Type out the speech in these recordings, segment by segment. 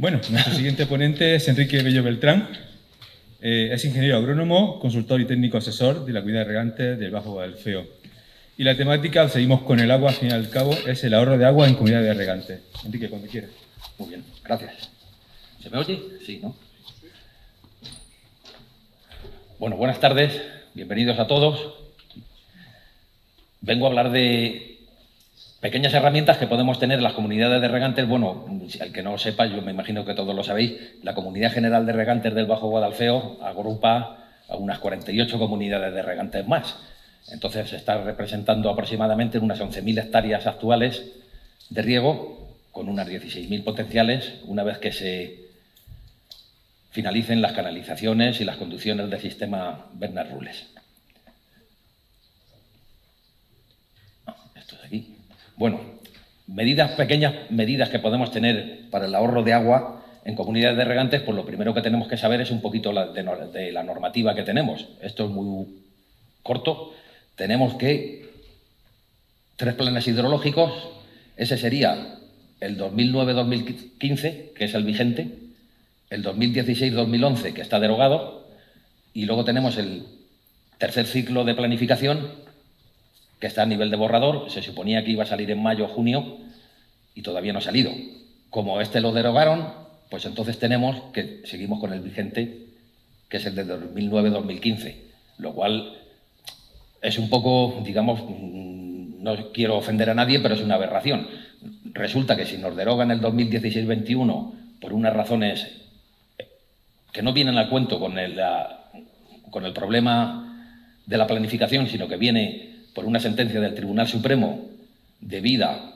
Bueno, nuestro siguiente ponente es Enrique Bello Beltrán. Es ingeniero agrónomo, consultor y técnico asesor de la comunidad de regantes del Bajo Guadalfeo. Y la temática, seguimos con el agua, al fin y al cabo, es el ahorro de agua en comunidades de regantes. Enrique, cuando quieras. Muy bien, gracias. ¿Se me oye? Sí, ¿no? Bueno, buenas tardes, bienvenidos a todos. Vengo a hablar de pequeñas herramientas que podemos tener en las comunidades de regantes. Bueno, al que no lo sepa, yo me imagino que todos lo sabéis, la Comunidad General de Regantes del Bajo Guadalfeo agrupa a unas 48 comunidades de regantes más. Entonces se está representando aproximadamente unas 11.000 hectáreas actuales de riego, con unas 16.000 potenciales, una vez que se finalicen las canalizaciones y las conducciones del sistema Bernat-Rules. Esto es aquí. Bueno, pequeñas medidas que podemos tener para el ahorro de agua en comunidades de regantes, pues lo primero que tenemos que saber es un poquito de la normativa que tenemos. Esto es muy corto. Tenemos que 3 planes hidrológicos. Ese sería el 2009-2015, que es el vigente, el 2016-2011, que está derogado, y luego tenemos el tercer ciclo de planificación, que está a nivel de borrador. Se suponía que iba a salir en mayo o junio y todavía no ha salido. Como este lo derogaron, pues entonces seguimos con el vigente, que es el de 2009-2015, lo cual es un poco, digamos, no quiero ofender a nadie, pero es una aberración. Resulta que si nos derogan el 2016-21 por unas razones que no vienen al cuento con el problema de la planificación, sino que viene por una sentencia del Tribunal Supremo debida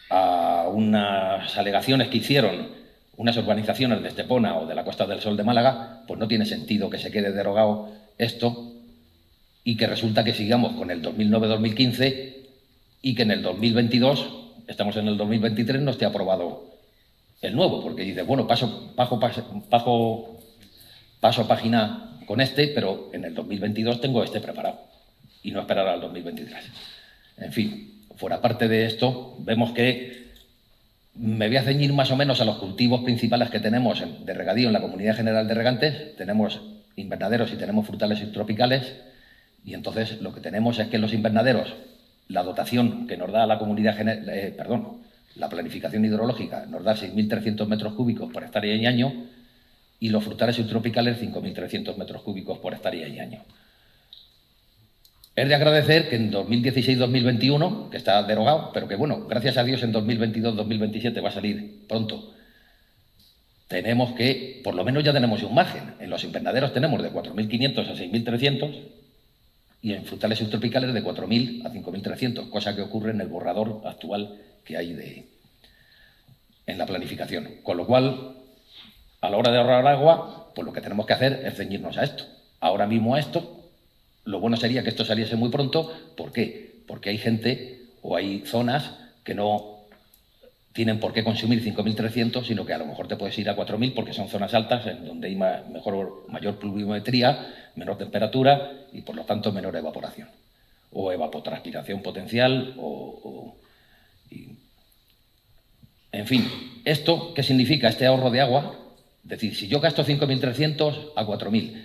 a unas alegaciones que hicieron unas urbanizaciones de Estepona o de la Costa del Sol de Málaga, pues no tiene sentido que se quede derogado esto y que resulta que sigamos con el 2009-2015 y que en el 2022, estamos en el 2023, no esté aprobado el nuevo, porque dice, bueno, paso página con este, pero en el 2022 tengo este preparado y no esperar al 2023. En fin, fuera parte de esto, vemos que me voy a ceñir más o menos a los cultivos principales que tenemos de regadío en la Comunidad General de Regantes. Tenemos invernaderos y tenemos frutales subtropicales, y entonces lo que tenemos es que en los invernaderos la dotación que nos da la la planificación hidrológica nos da 6.300 metros cúbicos por hectárea y año, y los frutales subtropicales 5.300 metros cúbicos por hectárea y año. Es de agradecer que en 2016-2021, que está derogado, pero que bueno, gracias a Dios en 2022-2027 va a salir pronto, tenemos que, por lo menos ya tenemos un margen. En los invernaderos tenemos de 4.500 a 6.300 y en frutales subtropicales de 4.000 a 5.300, cosa que ocurre en el borrador actual que hay en la planificación. Con lo cual, a la hora de ahorrar agua, pues lo que tenemos que hacer es ceñirnos a esto. Ahora mismo a esto, lo bueno sería que esto saliese muy pronto. ¿Por qué? Porque hay gente o hay zonas que no tienen por qué consumir 5.300, sino que a lo mejor te puedes ir a 4.000 porque son zonas altas en donde hay mayor pluviometría, menor temperatura y por lo tanto menor evaporación o evapotranspiración potencial En fin, ¿esto qué significa, este ahorro de agua? Es decir, si yo gasto 5.300 a 4.000,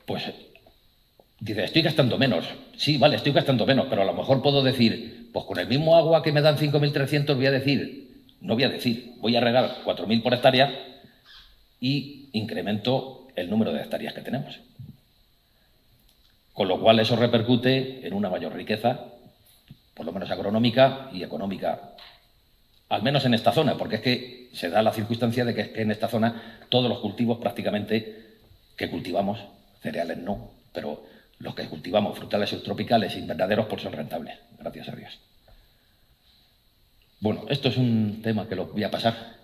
pues dice, estoy gastando menos. Sí, vale, estoy gastando menos, pero a lo mejor puedo decir, pues con el mismo agua que me dan 5.300 voy a regar 4.000 por hectárea y incremento el número de hectáreas que tenemos. Con lo cual eso repercute en una mayor riqueza, por lo menos agronómica y económica, al menos en esta zona, porque es que se da la circunstancia de que en esta zona todos los cultivos prácticamente que cultivamos, cereales no, pero los que cultivamos, frutales subtropicales e invernaderos, pues son rentables, gracias a Dios. Bueno, esto es un tema que lo voy a pasar.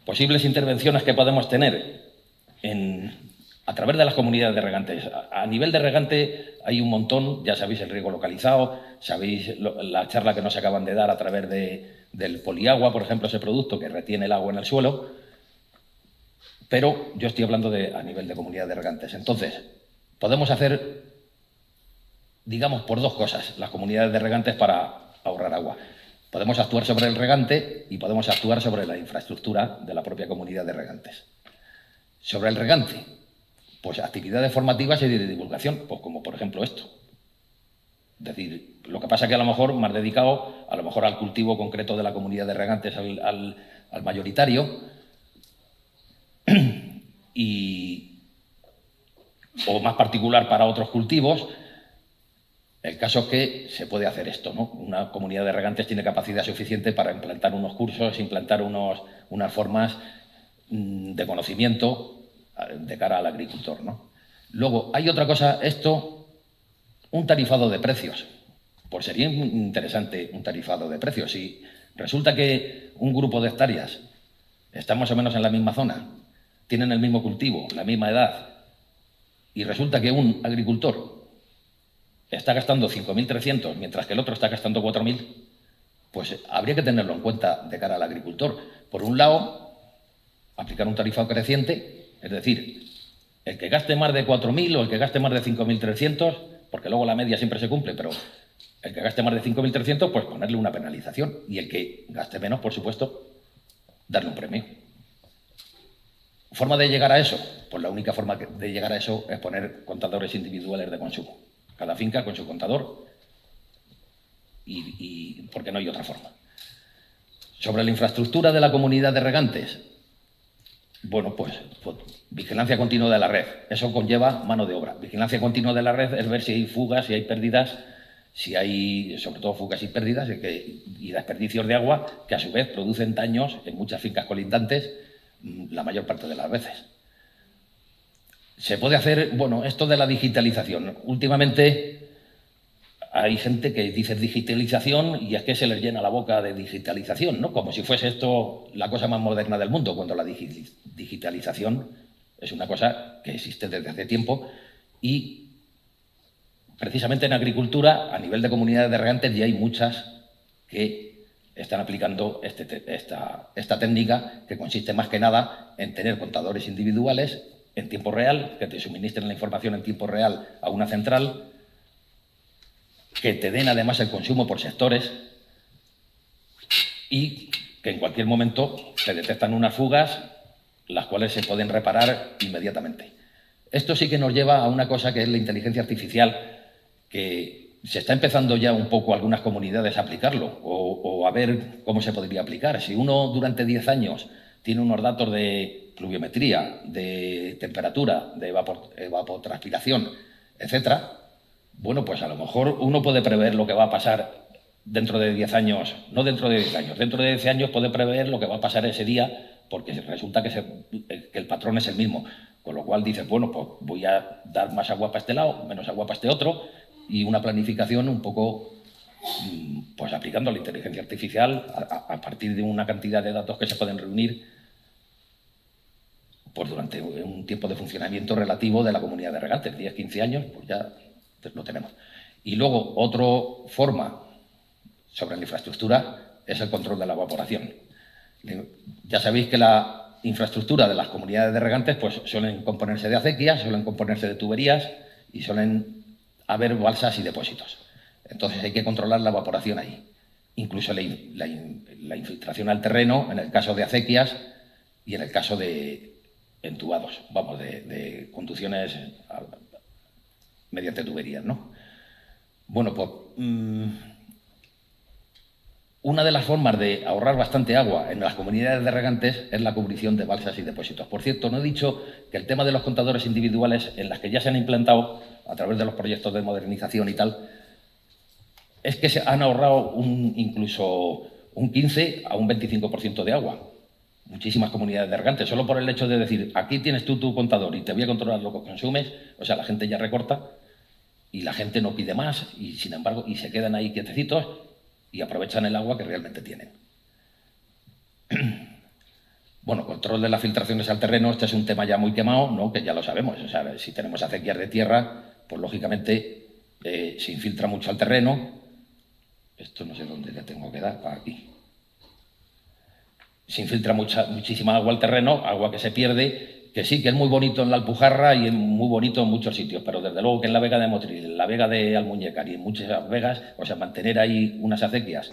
Posibles intervenciones que podemos tener a través de las comunidades de regantes. A nivel de regante hay un montón, ya sabéis el riego localizado, sabéis la charla que nos acaban de dar a través del poliagua, por ejemplo, ese producto que retiene el agua en el suelo, pero yo estoy hablando a nivel de comunidad de regantes. Entonces, podemos hacer, digamos, por dos cosas las comunidades de regantes para ahorrar agua. Podemos actuar sobre el regante y podemos actuar sobre la infraestructura de la propia comunidad de regantes. Sobre el regante, pues actividades formativas y de divulgación, pues como por ejemplo esto. Es decir, lo que pasa es que a lo mejor más dedicado a lo mejor al cultivo concreto de la comunidad de regantes, al mayoritario, o más particular para otros cultivos. El caso es que se puede hacer esto, ¿no? Una comunidad de regantes tiene capacidad suficiente para implantar unos cursos, implantar unas formas de conocimiento de cara al agricultor, ¿no? Luego, hay otra cosa, un tarifado de precios. Pues sería interesante un tarifado de precios. Si resulta que un grupo de hectáreas está más o menos en la misma zona, tienen el mismo cultivo, la misma edad, y resulta que un agricultor está gastando 5.300, mientras que el otro está gastando 4.000, pues habría que tenerlo en cuenta de cara al agricultor. Por un lado, aplicar un tarifado creciente, es decir, el que gaste más de 4.000 o el que gaste más de 5.300, porque luego la media siempre se cumple, pero el que gaste más de 5.300, pues ponerle una penalización, y el que gaste menos, por supuesto, darle un premio. ¿Forma de llegar a eso? Pues la única forma de llegar a eso es poner contadores individuales de consumo. Cada finca con su contador, porque no hay otra forma. Sobre la infraestructura de la comunidad de regantes, bueno, pues vigilancia continua de la red. Eso conlleva mano de obra. Vigilancia continua de la red es ver si hay fugas, si hay pérdidas, si hay, sobre todo, fugas y pérdidas y desperdicios de agua, que a su vez producen daños en muchas fincas colindantes la mayor parte de las veces. Se puede hacer, bueno, esto de la digitalización. Últimamente hay gente que dice digitalización y es que se les llena la boca de digitalización, ¿no? Como si fuese esto la cosa más moderna del mundo, cuando la digitalización es una cosa que existe desde hace tiempo y precisamente en agricultura, a nivel de comunidades de regantes, ya hay muchas que están aplicando esta técnica, que consiste más que nada en tener contadores individuales en tiempo real, que te suministren la información en tiempo real a una central, que te den además el consumo por sectores y que en cualquier momento te detectan unas fugas, las cuales se pueden reparar inmediatamente. Esto sí que nos lleva a una cosa que es la inteligencia artificial, que se está empezando ya un poco algunas comunidades a aplicarlo o a ver cómo se podría aplicar. Si uno durante 10 años tiene unos datos de pluviometría, de temperatura, de evapotranspiración, etcétera, bueno, pues a lo mejor uno puede prever lo que va a pasar dentro de 10 años, no dentro de 10 años, dentro de 10 años puede prever lo que va a pasar ese día, porque resulta que el patrón es el mismo. Con lo cual dices, bueno, pues voy a dar más agua para este lado, menos agua para este otro, y una planificación un poco, pues aplicando la inteligencia artificial a partir de una cantidad de datos que se pueden reunir pues durante un tiempo de funcionamiento relativo de la comunidad de regantes, 10, 15 años, pues ya lo tenemos. Y luego, otra forma sobre la infraestructura es el control de la evaporación. Ya sabéis que la infraestructura de las comunidades de regantes pues suelen componerse de acequias, suelen componerse de tuberías y suelen haber balsas y depósitos. Entonces hay que controlar la evaporación ahí. Incluso la infiltración al terreno en el caso de acequias y en el caso de entubados, vamos, de conducciones mediante tuberías, ¿no? Bueno, pues una de las formas de ahorrar bastante agua en las comunidades de regantes es la cubrición de balsas y depósitos. Por cierto, no he dicho que el tema de los contadores individuales, en las que ya se han implantado a través de los proyectos de modernización y tal, es que se han ahorrado incluso un 15 a un 25% de agua. Muchísimas comunidades de regantes, solo por el hecho de decir, aquí tienes tú tu contador y te voy a controlar lo que consumes, o sea, la gente ya recorta y la gente no pide más y, sin embargo, y se quedan ahí quietecitos y aprovechan el agua que realmente tienen. Bueno, control de las filtraciones al terreno, este es un tema ya muy quemado, ¿no? Que ya lo sabemos, o sea, si tenemos acequias de tierra, pues lógicamente se infiltra mucho al terreno. Esto no sé dónde le tengo que dar, aquí. Se infiltra muchísima agua al terreno, agua que se pierde, que sí, que es muy bonito en la Alpujarra y es muy bonito en muchos sitios, pero desde luego que en la Vega de Motril, en la Vega de Almuñécar y en muchas vegas, o sea, mantener ahí unas acequias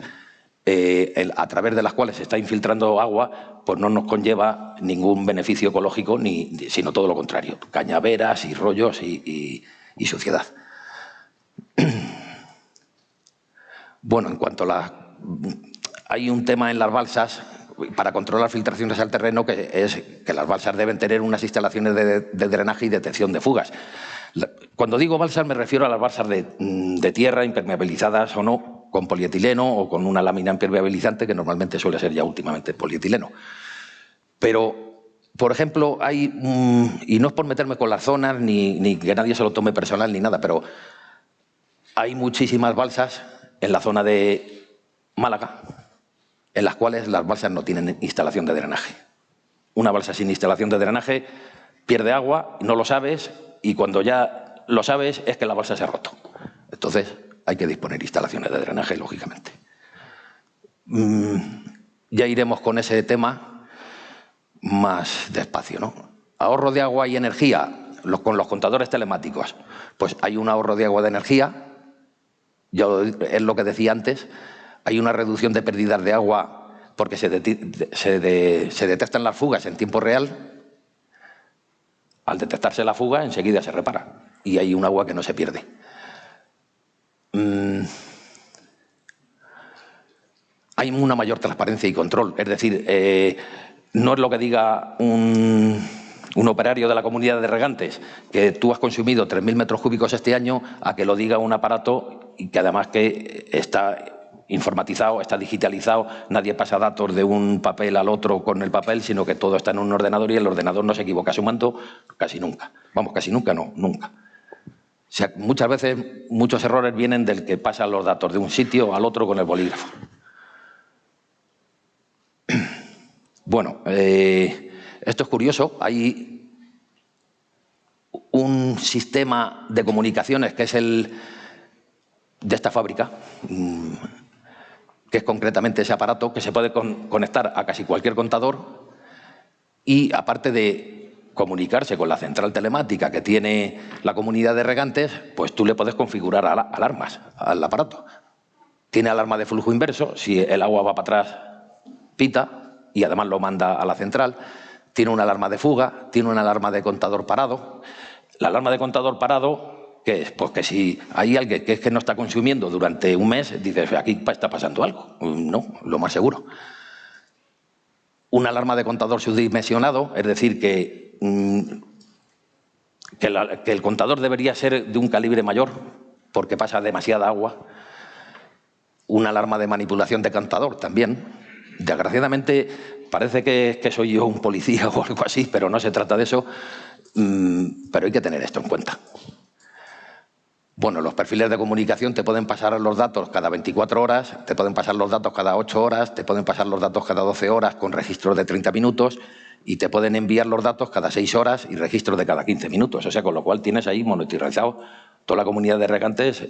a través de las cuales se está infiltrando agua, pues no nos conlleva ningún beneficio ecológico, sino todo lo contrario, cañaveras y rollos y suciedad. Bueno, en cuanto a hay un tema en las balsas para controlar filtraciones al terreno, que es que las balsas deben tener unas instalaciones de drenaje y detección de fugas. Cuando digo balsas me refiero a las balsas de tierra, impermeabilizadas o no, con polietileno o con una lámina impermeabilizante, que normalmente suele ser ya últimamente polietileno. Pero, por ejemplo, hay, y no es por meterme con las zonas, ni que nadie se lo tome personal ni nada, pero hay muchísimas balsas en la zona de Málaga, en las cuales las balsas no tienen instalación de drenaje. Una balsa sin instalación de drenaje pierde agua, no lo sabes, y cuando ya lo sabes es que la balsa se ha roto. Entonces hay que disponer instalaciones de drenaje, lógicamente. Ya iremos con ese tema más despacio, ¿no? Ahorro de agua y energía, con los contadores telemáticos. Pues hay un ahorro de agua y de energía, es lo que decía antes, hay una reducción de pérdidas de agua porque se detectan las fugas en tiempo real. Al detectarse la fuga, enseguida se repara y hay un agua que no se pierde. Hay una mayor transparencia y control, es decir, no es lo que diga un operario de la comunidad de regantes, que tú has consumido 3.000 metros cúbicos este año, a que lo diga un aparato y que además que está informatizado, está digitalizado, nadie pasa datos de un papel al otro con el papel, sino que todo está en un ordenador y el ordenador no se equivoca sumando casi nunca. Vamos, casi nunca no, nunca. O sea, muchas veces muchos errores vienen del que pasa los datos de un sitio al otro con el bolígrafo. Bueno, esto es curioso. Hay un sistema de comunicaciones que es el de esta fábrica, que es concretamente ese aparato que se puede conectar a casi cualquier contador y, aparte de comunicarse con la central telemática que tiene la comunidad de regantes, pues tú le puedes configurar alarmas al aparato. Tiene alarma de flujo inverso, si el agua va para atrás, pita y además lo manda a la central. Tiene una alarma de fuga, tiene una alarma de contador parado. La alarma de contador parado, ¿qué es? Pues que si hay alguien que es que no está consumiendo durante un mes, dices, aquí está pasando algo. No, lo más seguro. Una alarma de contador subdimensionado, es decir, que el contador debería ser de un calibre mayor porque pasa demasiada agua. Una alarma de manipulación de contador también. Desgraciadamente parece que soy yo un policía o algo así, pero no se trata de eso. Pero hay que tener esto en cuenta. Bueno, los perfiles de comunicación te pueden pasar los datos cada 24 horas, te pueden pasar los datos cada 8 horas, te pueden pasar los datos cada 12 horas con registros de 30 minutos y te pueden enviar los datos cada 6 horas y registros de cada 15 minutos. O sea, con lo cual tienes ahí monitorizado toda la comunidad de regantes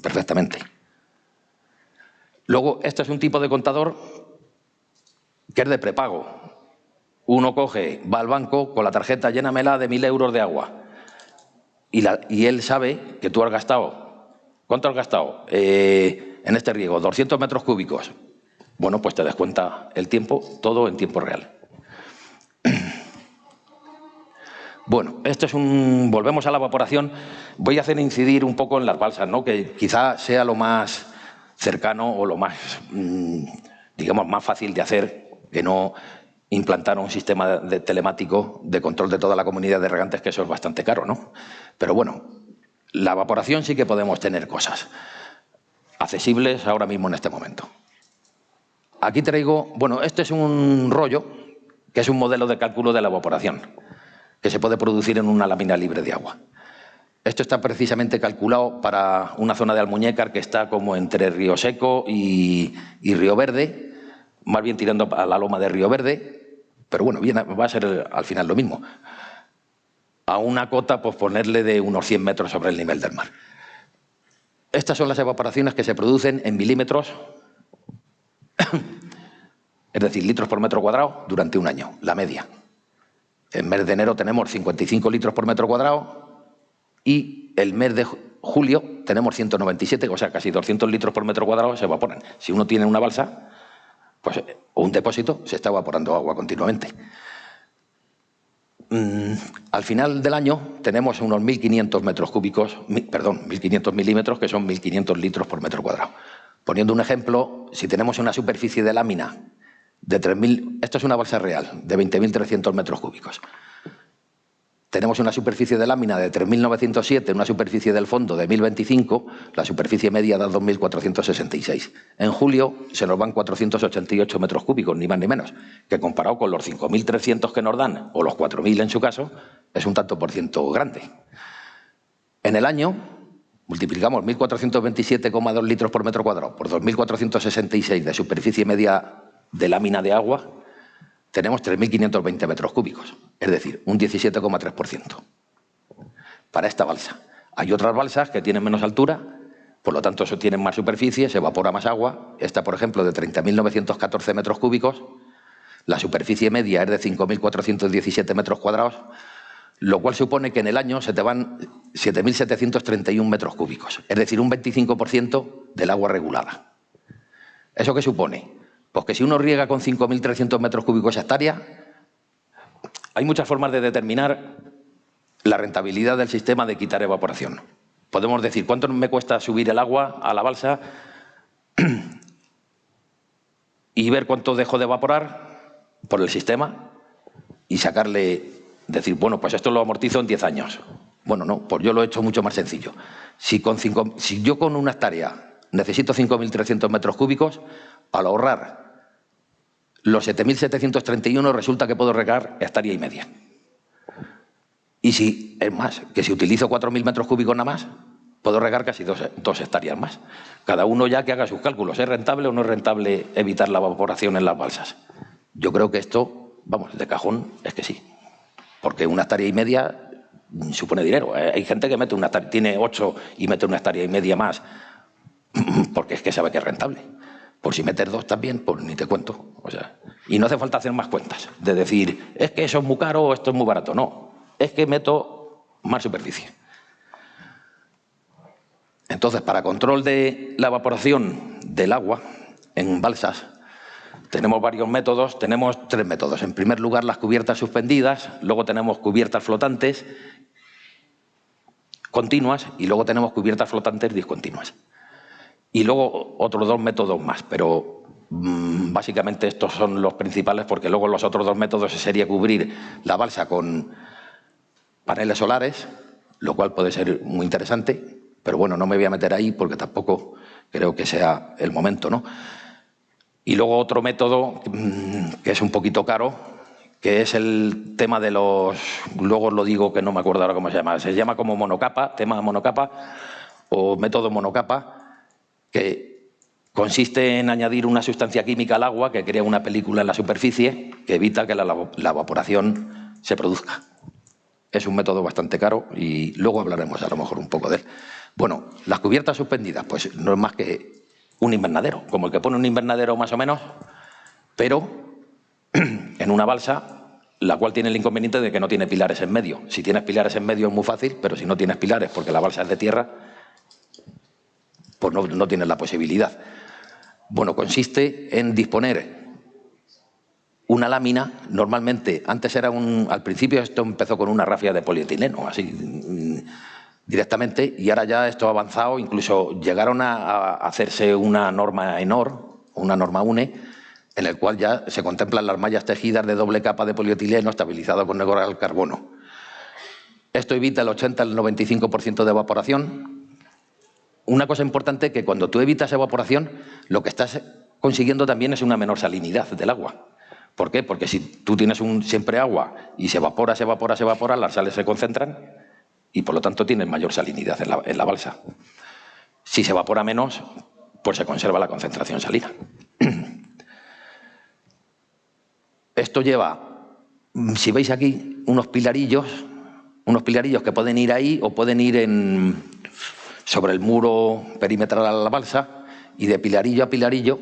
perfectamente. Luego, este es un tipo de contador que es de prepago. Uno coge, va al banco con la tarjeta, llénamela de 1.000 euros de agua. Y él sabe que tú has gastado. ¿Cuánto has gastado? En este riego, 200 metros cúbicos. Bueno, pues te descuenta el tiempo, todo en tiempo real. Bueno, esto es volvemos a la evaporación. Voy a hacer incidir un poco en las balsas, ¿no? Que quizá sea lo más cercano o lo más, digamos, más fácil de hacer, que no implantar un sistema telemático de control de toda la comunidad de regantes, que eso es bastante caro, ¿no? Pero bueno, la evaporación sí que podemos tener cosas accesibles ahora mismo en este momento. Aquí traigo, bueno, este es un rollo, que es un modelo de cálculo de la evaporación, que se puede producir en una lámina libre de agua. Esto está precisamente calculado para una zona de Almuñécar que está como entre Río Seco y Río Verde, más bien tirando a la loma de Río Verde, pero bueno, va a ser al final lo mismo. A una cota, pues ponerle de unos 100 metros sobre el nivel del mar. Estas son las evaporaciones que se producen en milímetros, es decir, litros por metro cuadrado, durante un año, la media. En mes de enero tenemos 55 litros por metro cuadrado y el mes julio tenemos 197, o sea, casi 200 litros por metro cuadrado se evaporan. Si uno tiene una balsa, pues, o un depósito, se está evaporando agua continuamente. Al final del año tenemos unos 1.500 metros cúbicos, perdón, 1.500 milímetros, que son 1.500 litros por metro cuadrado. Poniendo un ejemplo, si tenemos una superficie de lámina de 3.000, esto es una balsa real, de 20.300 metros cúbicos. Tenemos una superficie de lámina de 3.907, una superficie del fondo de 1.025, la superficie media da 2.466. En julio se nos van 488 metros cúbicos, ni más ni menos, que comparado con los 5.300 que nos dan, o los 4.000 en su caso, es un tanto por ciento grande. En el año multiplicamos 1.427,2 litros por metro cuadrado por 2.466 de superficie media de lámina de agua, tenemos 3.520 metros cúbicos, es decir, un 17,3%. Para esta balsa. Hay otras balsas que tienen menos altura, por lo tanto, eso tienen más superficie, se evapora más agua. Esta, por ejemplo, de 30.914 metros cúbicos, la superficie media es de 5.417 metros cuadrados, lo cual supone que en el año se te van 7.731 metros cúbicos, es decir, un 25% del agua regulada. ¿Eso qué supone? Pues que si uno riega con 5.300 metros cúbicos hectárea, hay muchas formas de determinar la rentabilidad del sistema de quitar evaporación. Podemos decir, ¿cuánto me cuesta subir el agua a la balsa y ver cuánto dejo de evaporar por el sistema y sacarle, decir, bueno, pues esto lo amortizo en 10 años? Bueno, no, pues yo lo he hecho mucho más sencillo. Si yo con una hectárea necesito 5.300 metros cúbicos, al ahorrar los 7.731 resulta que puedo regar hectárea y media. Y si es más, que si utilizo 4.000 metros cúbicos nada más, puedo regar casi dos hectáreas más. Cada uno ya que haga sus cálculos. ¿Es rentable o no es rentable evitar la evaporación en las balsas? Yo creo que esto, vamos, de cajón es que sí. Porque una hectárea y media supone dinero. Hay gente que tiene 8 y mete una hectárea y media más porque es que sabe que es rentable. Por si metes 2 también, pues ni te cuento. O sea, y no hace falta hacer más cuentas, de decir, es que eso es muy caro o esto es muy barato. No, es que meto más superficie. Entonces, para control de la evaporación del agua en balsas, tenemos varios métodos, tenemos 3 métodos. En primer lugar, las cubiertas suspendidas, luego tenemos cubiertas flotantes continuas y luego tenemos cubiertas flotantes discontinuas. Y luego otros 2 métodos más, pero básicamente estos son los principales porque luego los otros 2 métodos sería cubrir la balsa con paneles solares, lo cual puede ser muy interesante, pero bueno, no me voy a meter ahí porque tampoco creo que sea el momento, ¿no? Y luego otro método que es un poquito caro, que es el tema de los... Luego lo digo que no me acuerdo ahora cómo se llama como monocapa, tema monocapa o método monocapa, que consiste en añadir una sustancia química al agua que crea una película en la superficie que evita que la evaporación se produzca. Es un método bastante caro y luego hablaremos a lo mejor un poco de él. Bueno, las cubiertas suspendidas, pues no es más que un invernadero, como el que pone un invernadero más o menos, pero en una balsa, la cual tiene el inconveniente de que no tiene pilares en medio. Si tienes pilares en medio es muy fácil, pero si no tienes pilares porque la balsa es de tierra, pues no tienes la posibilidad. Bueno, consiste en disponer una lámina, normalmente, antes era al principio esto empezó con una rafia de polietileno, así directamente, y ahora ya esto ha avanzado, incluso llegaron a hacerse una norma ENOR, una norma UNE, en el cual ya se contemplan las mallas tejidas de doble capa de polietileno estabilizado con negro al carbono. Esto evita el 80 al 95% de evaporación. Una cosa importante es que cuando tú evitas evaporación, lo que estás consiguiendo también es una menor salinidad del agua. ¿Por qué? Porque si tú tienes siempre agua y se evapora, las sales se concentran y por lo tanto tienes mayor salinidad en la balsa. Si se evapora menos, pues se conserva la concentración salina. Esto lleva, si veis aquí, unos pilarillos que pueden ir ahí o pueden ir sobre el muro perimetral a la balsa y de pilarillo a pilarillo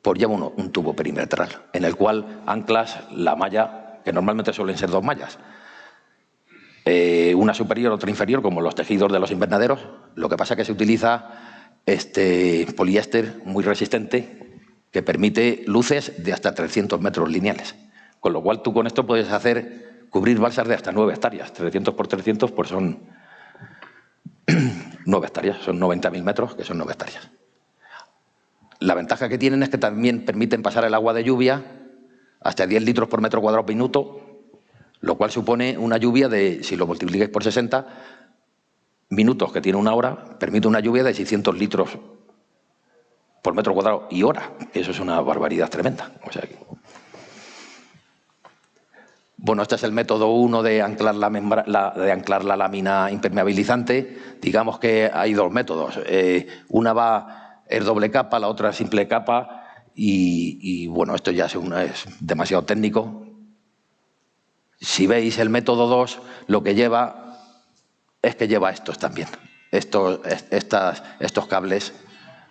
pues lleva un tubo perimetral en el cual anclas la malla, que normalmente suelen ser 2 mallas, una superior, otra inferior, como los tejidos de los invernaderos, Lo que pasa es que se utiliza este poliéster muy resistente que permite luces de hasta 300 metros lineales. Con lo cual tú con esto puedes cubrir balsas de hasta 9 hectáreas. 300 por 300 pues son 9 hectáreas, son 90.000 metros, que son 9 hectáreas. La ventaja que tienen es que también permiten pasar el agua de lluvia hasta 10 litros por metro cuadrado por minuto, lo cual supone una lluvia de, si lo multiplicáis por 60 minutos, que tiene una hora, permite una lluvia de 600 litros por metro cuadrado y hora. Eso es una barbaridad tremenda. O sea que... Bueno, este es el método 1 de anclar la lámina impermeabilizante. Digamos que hay dos métodos. Una es doble capa, la otra es simple capa. Y bueno, esto ya es demasiado técnico. Si veis el método 2, lo que lleva es que lleva estos también. Estos cables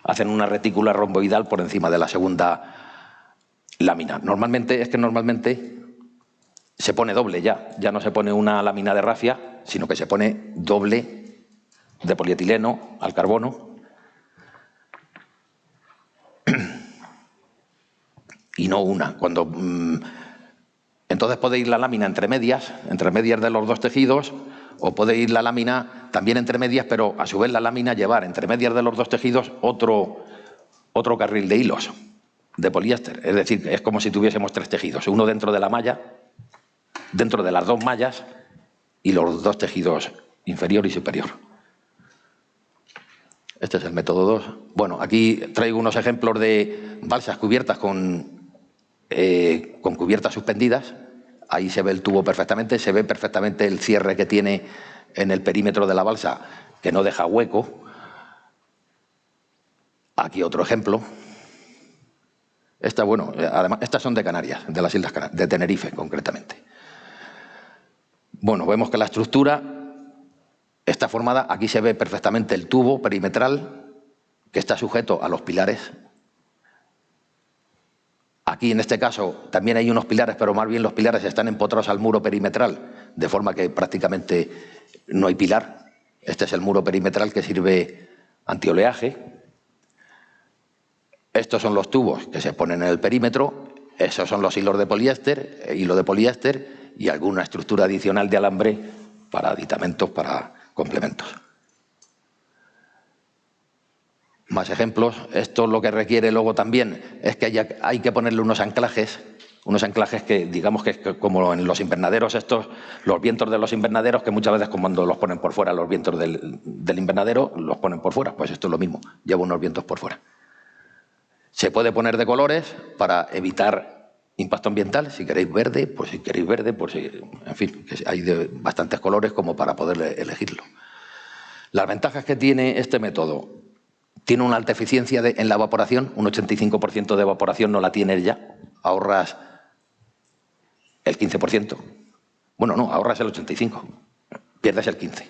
hacen una retícula romboidal por encima de la segunda lámina. Normalmente se pone doble ya no se pone una lámina de rafia, sino que se pone doble de polietileno al carbono. Y no una. Entonces puede ir la lámina entre medias de los dos tejidos, o puede ir la lámina también entre medias, pero a su vez la lámina llevar entre medias de los dos tejidos otro carril de hilos de poliéster. Es decir, es como si tuviésemos 3 tejidos, uno dentro de la malla, dentro de las 2 mallas y los 2 tejidos inferior y superior. Este es el método 2. Bueno, aquí traigo unos ejemplos de balsas cubiertas con cubiertas suspendidas. Ahí se ve el tubo perfectamente, se ve perfectamente el cierre que tiene en el perímetro de la balsa, que no deja hueco. Aquí otro ejemplo. Además, estas son de Canarias, de las Islas Canarias, de Tenerife concretamente. Bueno, vemos que la estructura está formada, aquí se ve perfectamente el tubo perimetral que está sujeto a los pilares. Aquí, en este caso, también hay unos pilares, pero más bien los pilares están empotrados al muro perimetral, de forma que prácticamente no hay pilar. Este es el muro perimetral que sirve antioleaje. Estos son los tubos que se ponen en el perímetro. Esos son los hilos de poliéster, hilo de poliéster y alguna estructura adicional de alambre para aditamentos, para complementos. Más ejemplos. Esto lo que requiere luego también es que hay que ponerle unos anclajes que, digamos que es como en los invernaderos los vientos de los invernaderos, que muchas veces cuando los ponen por fuera, los vientos del invernadero los ponen por fuera. Pues esto es lo mismo, lleva unos vientos por fuera. Se puede poner de colores para evitar impacto ambiental. Si queréis verde, pues si queréis verde, pues en fin, que hay de bastantes colores como para poder elegirlo. Las ventajas que tiene este método: tiene una alta eficiencia en la evaporación, un 85% de evaporación no la tienes ya, ahorras el 15%. Bueno, no, ahorras el 85%, pierdes el 15%.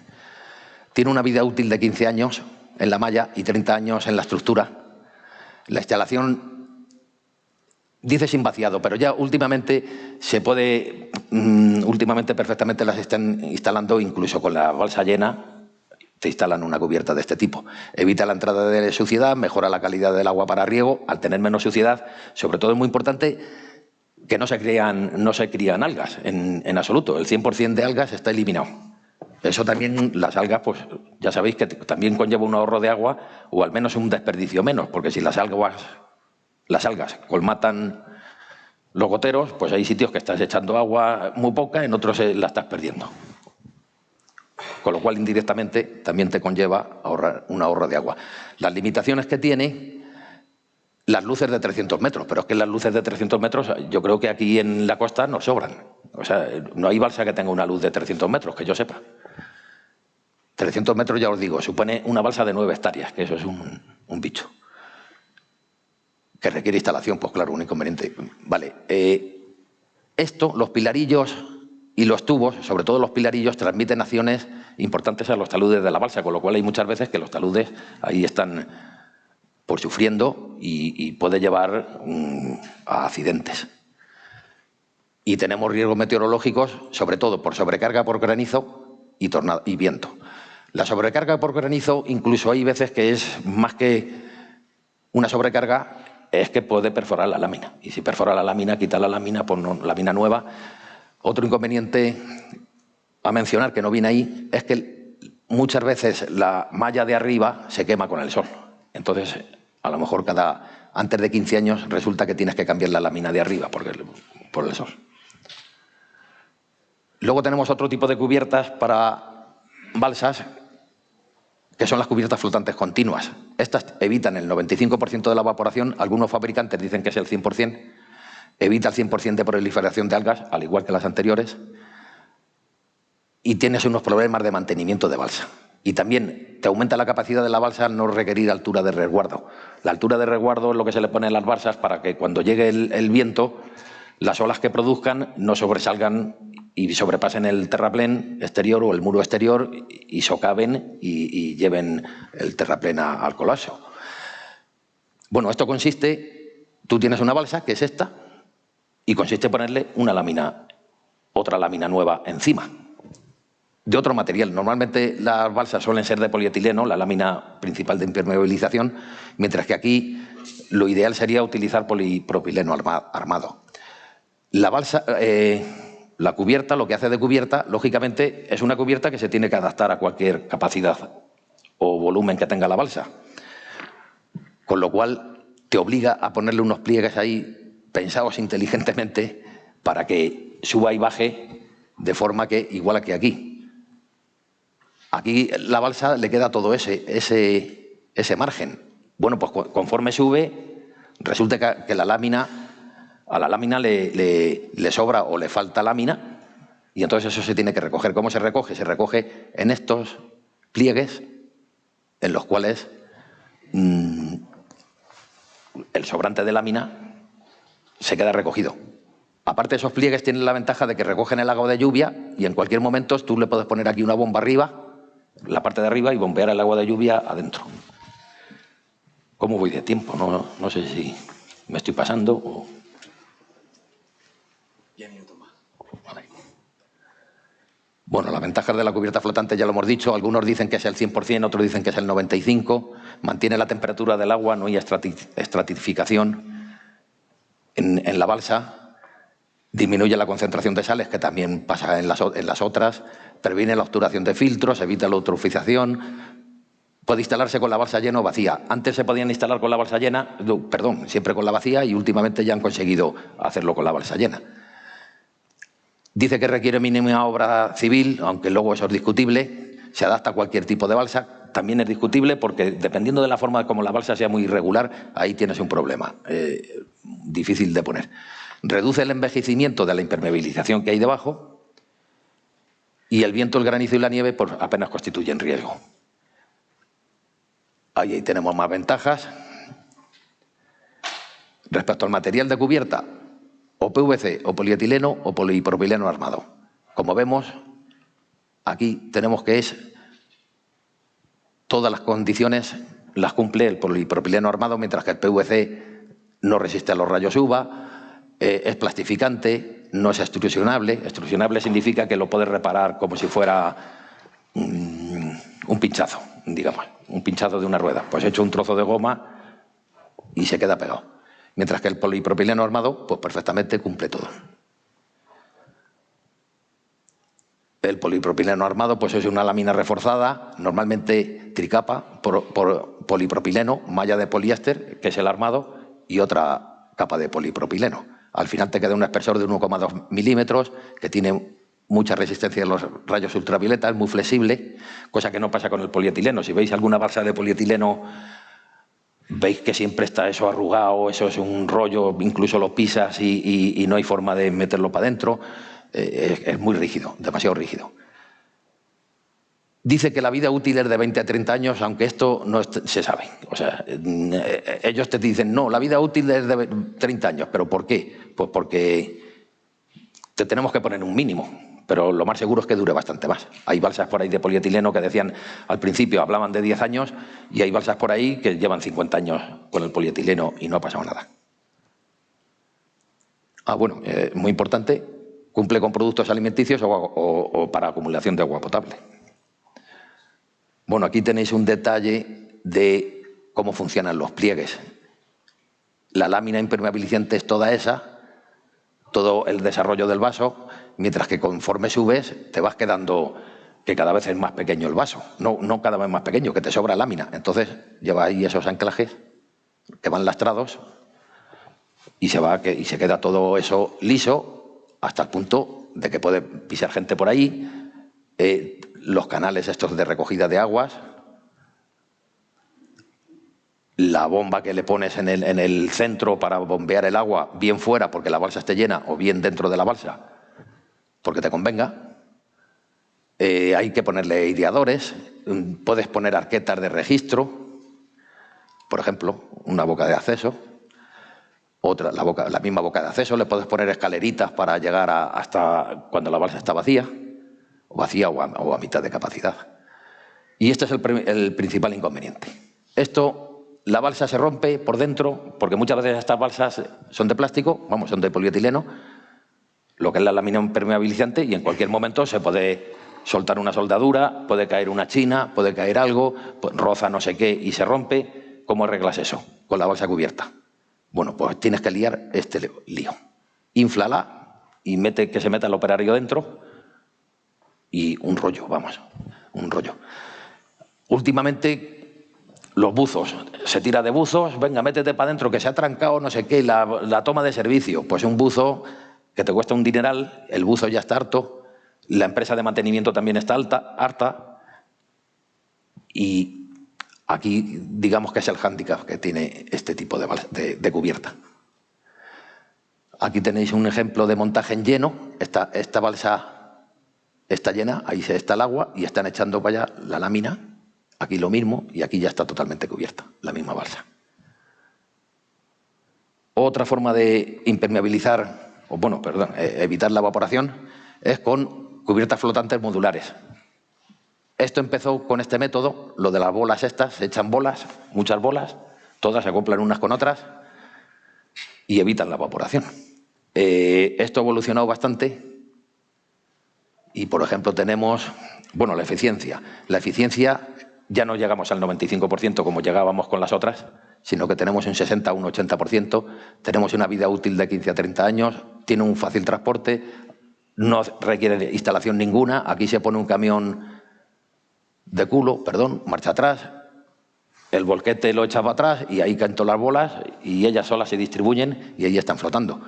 Tiene una vida útil de 15 años en la malla y 30 años en la estructura. La instalación dice sin vaciado, pero ya últimamente últimamente perfectamente las están instalando incluso con la balsa llena. Se instalan una cubierta de este tipo. Evita la entrada de suciedad, mejora la calidad del agua para riego, al tener menos suciedad. Sobre todo es muy importante que no se crían algas en absoluto. El 100% de algas está eliminado. Eso también, las algas, pues ya sabéis que también conlleva un ahorro de agua, o al menos un desperdicio menos, porque si las algas colmatan los goteros, pues hay sitios que estás echando agua muy poca, en otros la estás perdiendo. Con lo cual, indirectamente, también te conlleva un ahorro de agua. Las limitaciones que tiene, las luces de 300 metros, pero es que las luces de 300 metros yo creo que aquí en la costa nos sobran. O sea, no hay balsa que tenga una luz de 300 metros, que yo sepa. 300 metros, ya os digo, supone una balsa de 9 hectáreas, que eso es un bicho. Que requiere instalación, pues claro, un inconveniente. Vale, los pilarillos y los tubos, sobre todo los pilarillos, transmiten acciones importantes a los taludes de la balsa, con lo cual hay muchas veces que los taludes ahí están por sufriendo y puede llevar a accidentes. Y tenemos riesgos meteorológicos, sobre todo por sobrecarga por granizo y viento. La sobrecarga por granizo, incluso hay veces que es más que una sobrecarga, es que puede perforar la lámina. Y si perfora la lámina, quita la lámina, pon lámina nueva. Otro inconveniente a mencionar que no viene ahí es que muchas veces la malla de arriba se quema con el sol. Entonces, a lo mejor antes de 15 años resulta que tienes que cambiar la lámina de arriba por el sol. Luego tenemos otro tipo de cubiertas para balsas, que son las cubiertas flotantes continuas. Estas evitan el 95% de la evaporación, algunos fabricantes dicen que es el 100%, evita el 100% de proliferación de algas, al igual que las anteriores, y tienes unos problemas de mantenimiento de balsa. Y también te aumenta la capacidad de la balsa al no requerir altura de resguardo. La altura de resguardo es lo que se le pone en las balsas para que cuando llegue el viento, las olas que produzcan no sobresalgan y sobrepasen el terraplén exterior o el muro exterior y socaven y lleven el terraplén al colapso. Bueno, esto consiste, tú tienes una balsa, que es esta, y consiste en ponerle otra lámina nueva encima, de otro material. Normalmente las balsas suelen ser de polietileno, la lámina principal de impermeabilización, mientras que aquí lo ideal sería utilizar polipropileno armado. La balsa, la cubierta, lo que hace de cubierta, lógicamente, es una cubierta que se tiene que adaptar a cualquier capacidad o volumen que tenga la balsa. Con lo cual, te obliga a ponerle unos pliegues ahí pensados inteligentemente para que suba y baje de forma que, igual que aquí. Aquí la balsa le queda todo ese margen. Bueno, pues conforme sube, resulta que a la lámina le sobra o le falta lámina y entonces eso se tiene que recoger. ¿Cómo se recoge? Se recoge en estos pliegues en los cuales el sobrante de lámina se queda recogido. Aparte, esos pliegues tienen la ventaja de que recogen el agua de lluvia y en cualquier momento tú le puedes poner aquí una bomba arriba, la parte de arriba, y bombear el agua de lluvia adentro. ¿Cómo voy de tiempo? No sé si me estoy pasando o... 10 minutos más. Vale. Bueno, las ventajas de la cubierta flotante ya lo hemos dicho. Algunos dicen que es el 100%, otros dicen que es el 95%. Mantiene la temperatura del agua, no hay estratificación en la balsa. Disminuye la concentración de sales, que también pasa en las otras. Previene la obturación de filtros, evita la eutrofización. Puede instalarse con la balsa llena o vacía. Antes se podían instalar con la balsa llena, siempre con la vacía, y últimamente ya han conseguido hacerlo con la balsa llena. Dice que requiere mínima obra civil, aunque luego eso es discutible. Se adapta a cualquier tipo de balsa. También es discutible porque, dependiendo de la forma como la balsa sea muy irregular, ahí tienes un problema difícil de poner. Reduce el envejecimiento de la impermeabilización que hay debajo y el viento, el granizo y la nieve pues, apenas constituyen riesgo. Ahí tenemos más ventajas. Respecto al material de cubierta, o PVC, o polietileno, o polipropileno armado. Como vemos, aquí tenemos que todas las condiciones las cumple el polipropileno armado, mientras que el PVC no resiste a los rayos UVA, es plastificante, no es extrusionable. Extrusionable significa que lo puedes reparar como si fuera un pinchazo, digamos, un pinchazo de una rueda. Pues he hecho un trozo de goma y se queda pegado. Mientras que el polipropileno armado, pues perfectamente cumple todo. El polipropileno armado pues es una lámina reforzada, normalmente tricapa, por polipropileno, malla de poliéster, que es el armado, y otra capa de polipropileno. Al final te queda un espesor de 1,2 milímetros que tiene mucha resistencia a los rayos ultravioleta, es muy flexible, cosa que no pasa con el polietileno. Si veis alguna balsa de polietileno, veis que siempre está eso arrugado, eso es un rollo, incluso lo pisas y no hay forma de meterlo para adentro. Es muy rígido, demasiado rígido. Dice que la vida útil es de 20 a 30 años, aunque esto no se sabe. O sea, ellos te dicen, no, la vida útil es de 30 años. ¿Pero por qué? Pues porque te tenemos que poner un mínimo, pero lo más seguro es que dure bastante más. Hay balsas por ahí de polietileno que decían, al principio hablaban de 10 años, y hay balsas por ahí que llevan 50 años con el polietileno y no ha pasado nada. Bueno, muy importante, cumple con productos alimenticios o para acumulación de agua potable. Bueno, aquí tenéis un detalle de cómo funcionan los pliegues. La lámina impermeabilizante es toda esa, todo el desarrollo del vaso, mientras que conforme subes te vas quedando que cada vez es más pequeño el vaso. No cada vez más pequeño, que te sobra lámina. Entonces lleva ahí esos anclajes que van lastrados y se queda todo eso liso hasta el punto de que puede pisar gente por ahí. Los canales estos de recogida de aguas, la bomba que le pones en el centro para bombear el agua, bien fuera porque la balsa esté llena o bien dentro de la balsa porque te convenga. Hay que ponerle aireadores, puedes poner arquetas de registro, por ejemplo, una boca de acceso, la misma boca de acceso, le puedes poner escaleritas para llegar hasta cuando la balsa está vacía o a mitad de capacidad. Y este es el principal inconveniente. La balsa se rompe por dentro, porque muchas veces estas balsas son de plástico, son de polietileno, lo que es la lámina impermeabilizante, y en cualquier momento se puede soltar una soldadura, puede caer una china, puede caer algo, roza no sé qué y se rompe. ¿Cómo arreglas eso? Con la balsa cubierta. Bueno, pues tienes que liar este lío. Inflala y que se meta el operario dentro y un rollo, un rollo. Últimamente, los buzos. Se tira de buzos, venga, métete para adentro, que se ha trancado no sé qué, la toma de servicio. Pues un buzo que te cuesta un dineral, el buzo ya está harto, la empresa de mantenimiento también está harta, y aquí digamos que es el hándicap que tiene este tipo de cubierta. Aquí tenéis un ejemplo de montaje en lleno. Esta balsa está llena, ahí está el agua y están echando para allá la lámina. Aquí lo mismo y aquí ya está totalmente cubierta, la misma balsa. Otra forma de impermeabilizar, evitar la evaporación es con cubiertas flotantes modulares. Esto empezó con este método, lo de las bolas estas, se echan bolas, muchas bolas, todas se acoplan unas con otras y evitan la evaporación. Esto ha evolucionado bastante y, por ejemplo, tenemos la eficiencia. La eficiencia ya no llegamos al 95% como llegábamos con las otras, sino que tenemos un 60 o un 80%, tenemos una vida útil de 15 a 30 años, tiene un fácil transporte, no requiere instalación ninguna. Aquí se pone un camión de culo, marcha atrás, el volquete lo echa para atrás y ahí caen todas las bolas y ellas solas se distribuyen y ahí están flotando.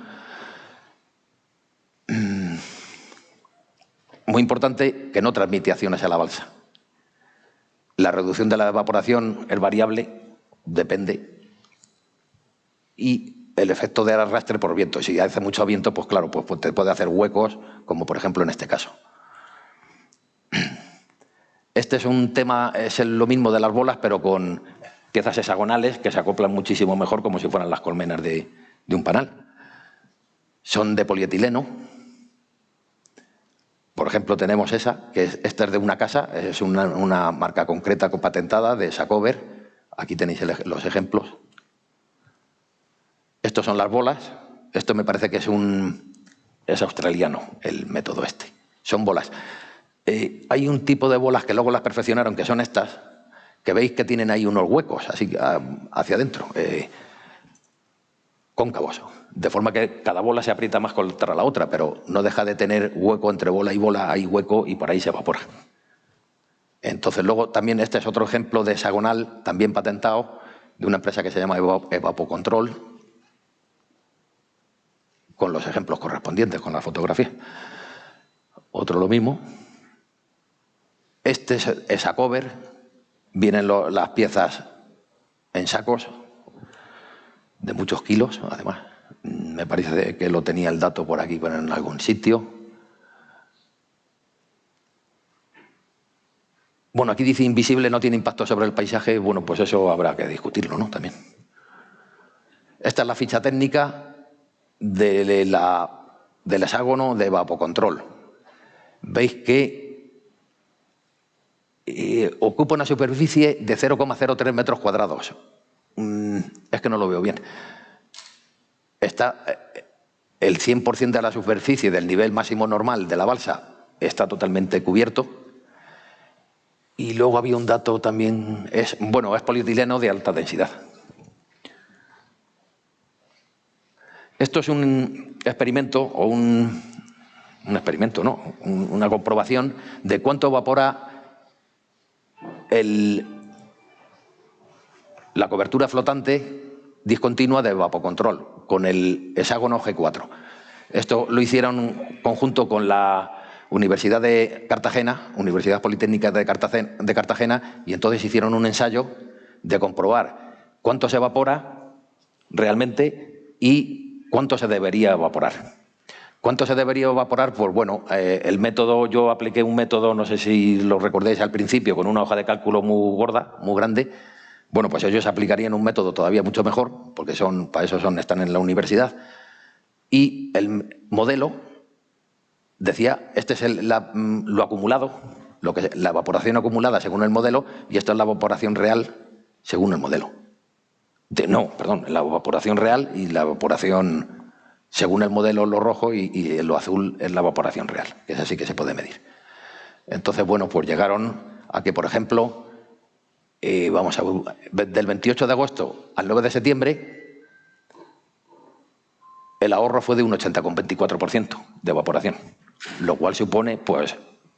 Muy importante que no transmite acciones a la balsa. La reducción de la evaporación es variable, depende. Y el efecto de arrastre por viento. Si hace mucho viento, pues claro, pues te puede hacer huecos, como por ejemplo en este caso. Este es un tema, es lo mismo de las bolas, pero con piezas hexagonales que se acoplan muchísimo mejor, como si fueran las colmenas de un panal. Son de polietileno. Por ejemplo, tenemos esta es de una casa, es una marca concreta patentada de Sacover. Aquí tenéis los ejemplos. Estos son las bolas. Esto me parece que es australiano, el método este. Son bolas. Hay un tipo de bolas que luego las perfeccionaron, que son estas, que veis que tienen ahí unos huecos, así hacia adentro, cóncavos. De forma que cada bola se aprieta más contra la otra, pero no deja de tener hueco entre bola y bola, hay hueco y por ahí se evapora. Entonces luego también este es otro ejemplo de hexagonal, también patentado, de una empresa que se llama Evapocontrol, con los ejemplos correspondientes, con la fotografía. Otro lo mismo. Este es Sacover, vienen las piezas en sacos de muchos kilos, además. Me parece que lo tenía el dato por aquí, pero en algún sitio. Bueno, aquí dice invisible, no tiene impacto sobre el paisaje. Bueno, pues eso habrá que discutirlo, ¿no? También. Esta es la ficha técnica del hexágono de Evapocontrol. Veis que ocupa una superficie de 0,03 metros cuadrados. Es que no lo veo bien. Está el 100% de la superficie del nivel máximo normal de la balsa está totalmente cubierto Y luego había un dato también, es polietileno de alta densidad. Esto es un experimento, o una comprobación de cuánto evapora la cobertura flotante discontinua de evapocontrol con el hexágono G4. Esto lo hicieron en conjunto con la Universidad de Cartagena, Universidad Politécnica de Cartagena, y entonces hicieron un ensayo de comprobar cuánto se evapora realmente y cuánto se debería evaporar. ¿Cuánto se debería evaporar? Pues bueno, el método, yo apliqué un método, no sé si lo recordáis al principio, con una hoja de cálculo muy gorda, muy grande. Bueno, pues ellos aplicarían un método todavía mucho mejor, porque están en la universidad. Y el modelo decía, este es lo acumulado, la evaporación acumulada según el modelo, y esto es la evaporación real según el modelo. La evaporación real y la evaporación según el modelo, lo rojo, y lo azul es la evaporación real, que es así que se puede medir. Entonces, bueno, pues llegaron a que, por ejemplo, del 28 de agosto al 9 de septiembre, el ahorro fue de un 80,24% de evaporación, lo cual supone, pues,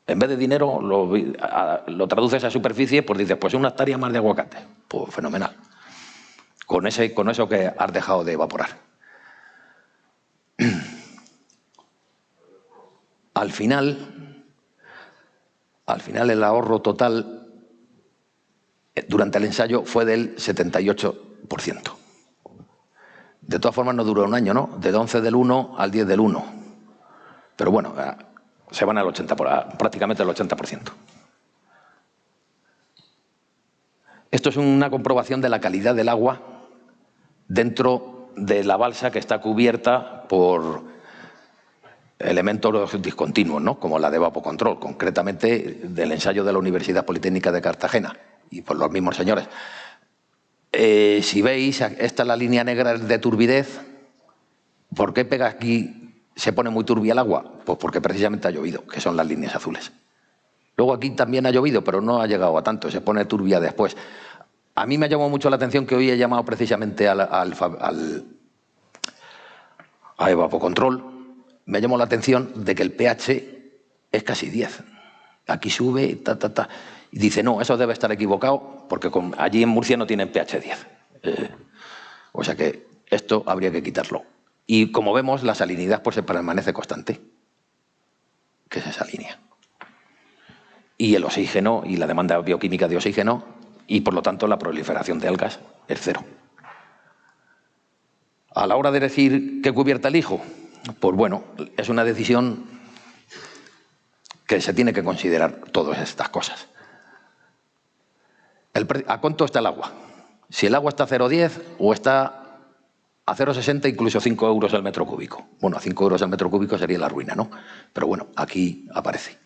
en vez de dinero, lo traduces a superficie, pues dices, pues una hectárea más de aguacate. Pues fenomenal. Con eso que has dejado de evaporar. Al final el ahorro total durante el ensayo fue del 78%. De todas formas no duró un año, ¿no? Del 11 del 1 al 10 del 1. Pero bueno, se van al 80%, prácticamente al 80%. Esto es una comprobación de la calidad del agua dentro de la balsa que está cubierta por elementos discontinuos, ¿no? Como la de evapocontrol, concretamente del ensayo de la Universidad Politécnica de Cartagena, y por los mismos señores. Si veis, esta es la línea negra de turbidez. ¿Por qué pega aquí, se pone muy turbia el agua? Pues porque precisamente ha llovido, que son las líneas azules. Luego aquí también ha llovido, pero no ha llegado a tanto, se pone turbia después. A mí me ha llamado mucho la atención que hoy he llamado precisamente a evapocontrol. Me llamó la atención de que el pH es casi 10. Aquí sube, y dice, no, eso debe estar equivocado, porque allí en Murcia no tienen pH 10. O sea que esto habría que quitarlo. Y como vemos, la salinidad pues se permanece constante, que es esa línea. Y el oxígeno y la demanda bioquímica de oxígeno, y por lo tanto la proliferación de algas es 0. A la hora de decir qué cubierta elijo, pues bueno, es una decisión que se tiene que considerar todas estas cosas. ¿A cuánto está el agua? Si el agua está a 0,10 o está a 0,60, incluso 5 euros el metro cúbico. Bueno, a 5 euros el metro cúbico sería la ruina, ¿no? Pero bueno, aquí aparece.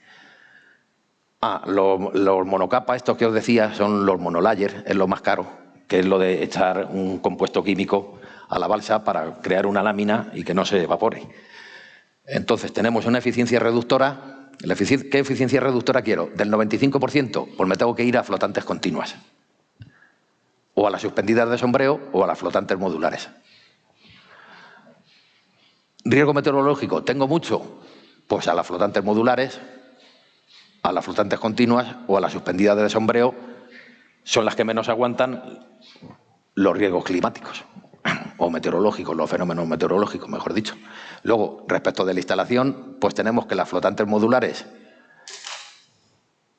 Los monocapa, estos que os decía, son los monolayer, es lo más caro, que es lo de echar un compuesto químico a la balsa para crear una lámina y que no se evapore. Entonces, tenemos una eficiencia reductora. ¿Qué eficiencia reductora quiero? Del 95%, pues me tengo que ir a flotantes continuas. O a las suspendidas de sombreo o a las flotantes modulares. Riesgo meteorológico, ¿tengo mucho? Pues a las flotantes modulares, a las flotantes continuas o a las suspendidas de sombreo, son las que menos aguantan los riesgos climáticos o meteorológicos, los fenómenos meteorológicos, mejor dicho. Luego, respecto de la instalación, pues tenemos que las flotantes modulares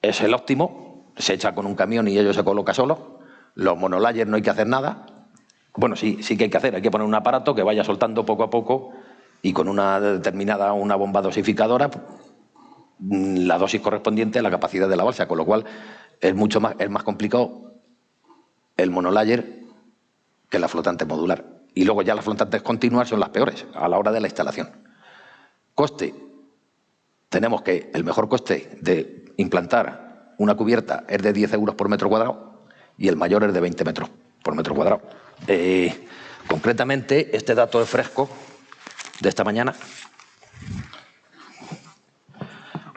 es el óptimo, se echa con un camión y ello se coloca solo. Los monolayer no hay que hacer nada. Bueno, sí que hay que poner un aparato que vaya soltando poco a poco y con una bomba dosificadora, la dosis correspondiente a la capacidad de la balsa, con lo cual es más complicado el monolayer que la flotante modular. Y luego ya las flotantes continuas son las peores a la hora de la instalación. Coste. Tenemos que el mejor coste de implantar una cubierta es de 10 euros por metro cuadrado y el mayor es de 20 metros por metro cuadrado. Concretamente, este dato es fresco de esta mañana.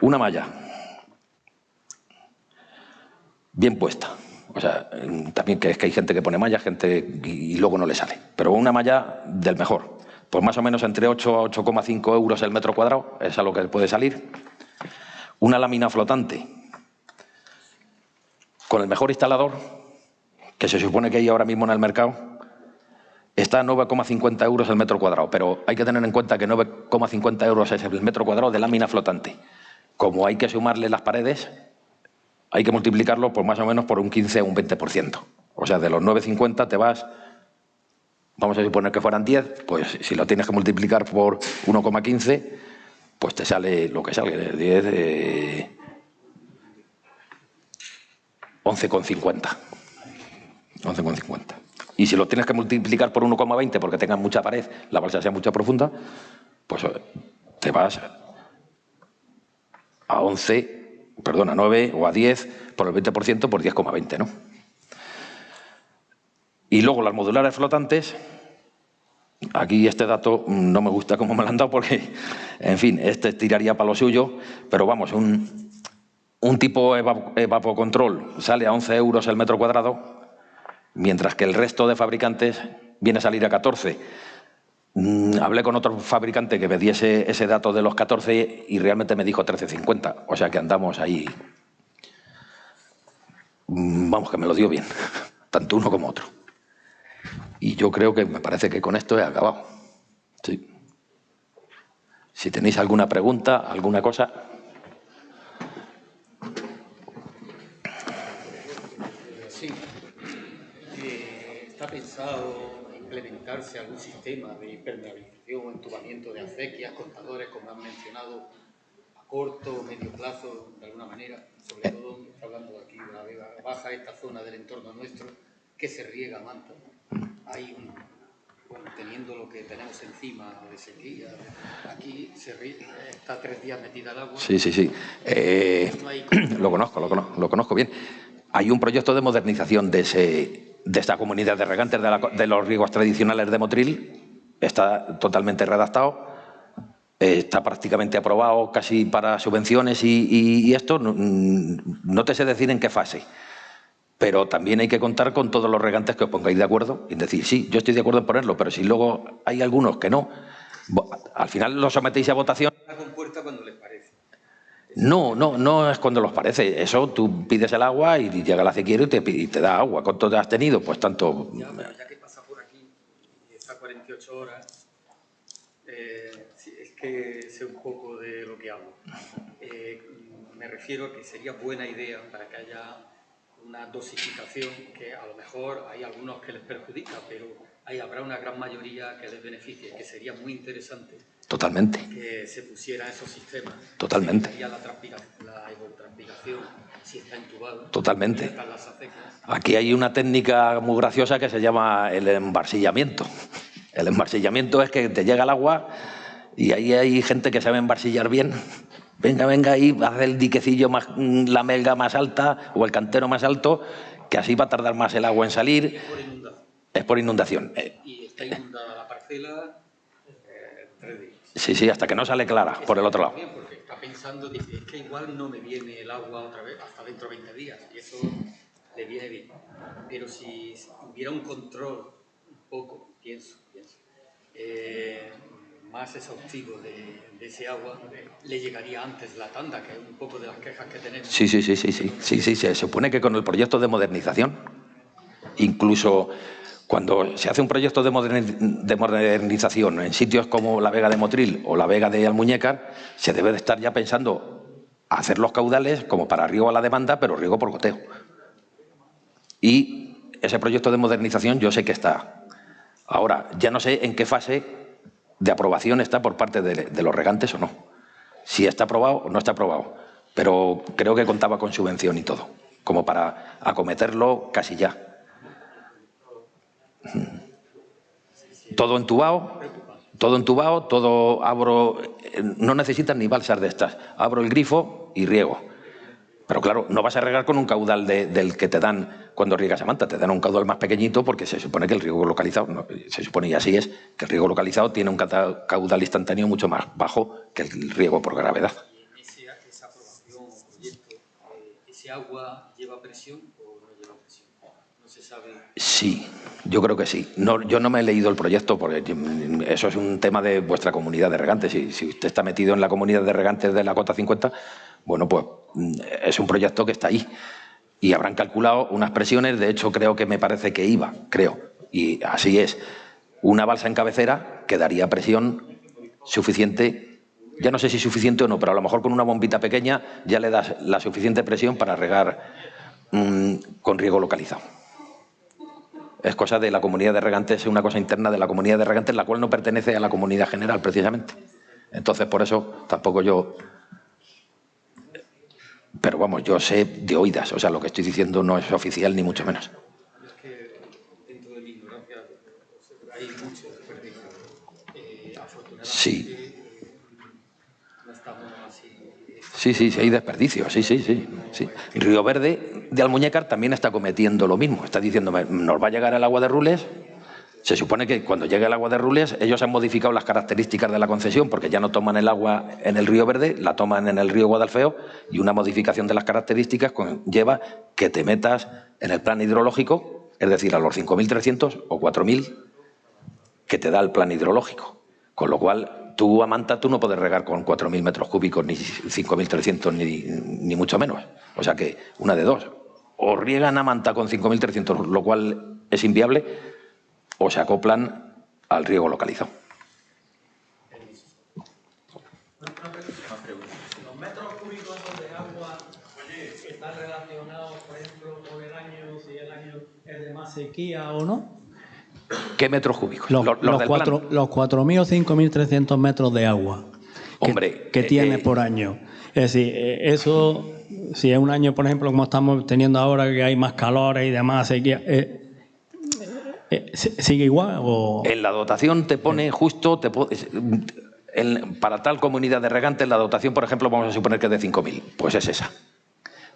Una malla bien puesta. O sea, también que es que hay gente que pone malla, gente y luego no le sale. Pero una malla del mejor. Pues más o menos entre 8 a 8,5 euros el metro cuadrado, es a lo que puede salir. Una lámina flotante con el mejor instalador, que se supone que hay ahora mismo en el mercado, está a 9,50 euros el metro cuadrado. Pero hay que tener en cuenta que 9,50 euros es el metro cuadrado de lámina flotante. Como hay que sumarle las paredes, hay que multiplicarlo por más o menos por un 15 o un 20%. O sea, de los 9,50 te vas, vamos a suponer que fueran 10, pues si lo tienes que multiplicar por 1,15, pues te sale lo que sale, 10, 11,50. 11,50. Y si lo tienes que multiplicar por 1,20 porque tengas mucha pared, la balsa sea mucha profunda, pues te vas a 9 o a 10 por el 20% por 10,20, ¿no? Y luego las modulares flotantes, aquí este dato no me gusta cómo me lo han dado porque, en fin, este tiraría para lo suyo, pero vamos, un tipo evapocontrol sale a 11 euros el metro cuadrado, mientras que el resto de fabricantes viene a salir a 14. Hablé con otro fabricante que me diese ese dato de los 14 y realmente me dijo 13,50. O sea que andamos ahí. Vamos, que me lo dio bien, tanto uno como otro. Y yo creo que me parece que con esto he acabado. Sí. Si tenéis alguna pregunta, alguna cosa. Sí. ¿Está pensado implementarse algún sistema de impermeabilización o entubamiento de acequias, contadores, como han mencionado, a corto o medio plazo, de alguna manera? Sobre todo, hablando de aquí, de la Vega Baja, esta zona del entorno nuestro, que se riega a manta. Hay teniendo lo que tenemos encima de sequía, aquí está 3 días metida el agua. Sí. Lo conozco bien. Hay un proyecto de modernización de esta comunidad de regantes de los riegos tradicionales de Motril. Está totalmente redactado. Está prácticamente aprobado casi para subvenciones y esto. No te sé decir en qué fase. Pero también hay que contar con todos los regantes que os pongáis de acuerdo y decir, sí, yo estoy de acuerdo en ponerlo, pero si luego hay algunos que no, al final lo sometéis a votación. La compuerta cuando les parece. No es cuando los parece. Eso, tú pides el agua y llega el acequiero y te da agua. ¿Cuánto te has tenido? Pues tanto. Ya que pasa por aquí y está 48 horas, es que sé un poco de lo que hablo. Me refiero a que sería buena idea para que haya una dosificación que a lo mejor hay algunos que les perjudica, pero habrá una gran mayoría que les beneficie, que sería muy interesante. Totalmente. Que se pusiera esos sistemas. Totalmente. La evapotranspiración, si está entubado. Totalmente. Aquí hay una técnica muy graciosa que se llama el embarsillamiento. El embarsillamiento es que te llega el agua y ahí hay gente que sabe embarsillar bien. Venga, ahí haz el diquecillo más, la melga más alta o el cantero más alto, que así va a tardar más el agua en salir. Es por inundación. Y está inundada la parcela 3 días. Sí, hasta que no sale clara por el otro lado. Bien, porque está pensando, dice, es que igual no me viene el agua otra vez hasta dentro de 20 días, y eso le viene bien. Pero si hubiera un control un poco, pienso, más exhaustivo de ese agua, le llegaría antes la tanda, que es un poco de las quejas que tenemos. Sí. Se supone que con el proyecto de modernización, incluso cuando se hace un proyecto de modernización en sitios como la Vega de Motril o la Vega de Almuñécar, se debe de estar ya pensando hacer los caudales como para riego a la demanda, pero riego por goteo. Y ese proyecto de modernización yo sé que está. Ahora, ya no sé en qué fase de aprobación está por parte de los regantes o no. Si está aprobado o no está aprobado. Pero creo que contaba con subvención y todo, como para acometerlo casi ya. Todo entubado, todo abro, no necesitan ni balsas de estas. Abro el grifo y riego. Pero claro, no vas a regar con un caudal del que te dan cuando riegas a manta. Te dan un caudal más pequeñito porque se supone que el riego localizado, se supone y así es, que el riego localizado tiene un caudal instantáneo mucho más bajo que el riego por gravedad. Esa aprobación o proyecto, ese ¿ese agua lleva presión o no lleva presión? No se sabe. Sí, yo creo que sí. No, yo no me he leído el proyecto porque eso es un tema de vuestra comunidad de regantes. Si usted está metido en la comunidad de regantes de la cota 50, bueno, pues es un proyecto que está ahí. Y habrán calculado unas presiones, de hecho creo que me parece que iba, y así es. Una balsa en cabecera que daría presión suficiente, ya no sé si suficiente o no, pero a lo mejor con una bombita pequeña ya le das la suficiente presión para regar con riego localizado. Es cosa de la comunidad de regantes, es una cosa interna de la comunidad de regantes, la cual no pertenece a la comunidad general, precisamente. Entonces, por eso, tampoco yo... Pero vamos, yo sé de oídas, o sea, lo que estoy diciendo no es oficial ni mucho menos. Es que dentro de mi ignorancia hay mucho desperdicio. Afortunadamente Sí. No estamos así. Sí, hay desperdicio, sí. Río Verde de Almuñécar también está cometiendo lo mismo. Está diciéndome, nos va a llegar el agua de Rules. Se supone que cuando llegue el agua de Rules, ellos han modificado las características de la concesión porque ya no toman el agua en el Río Verde, la toman en el río Guadalfeo, y una modificación de las características conlleva que te metas en el plan hidrológico, es decir, a los 5.300 o 4.000 que te da el plan hidrológico. Con lo cual, tú a Manta tú no puedes regar con 4.000 metros cúbicos, ni 5.300, ni mucho menos. O sea que una de dos. O riegan a Manta con 5.300, lo cual es inviable, o se acoplan al riego localizado. ¿Los metros cúbicos de agua están relacionados, por ejemplo, con el año, si el año es de más sequía o no? ¿Qué metros cúbicos? Los del plan. 4.000 o 5.300 metros de agua que tiene por año. Es decir, eso, si es un año, por ejemplo, como estamos teniendo ahora, que hay más calor y demás sequía, ¿sigue igual? O... En la dotación te pone justo, para tal comunidad de regantes, la dotación, por ejemplo, vamos a suponer que es de 5.000, pues es esa.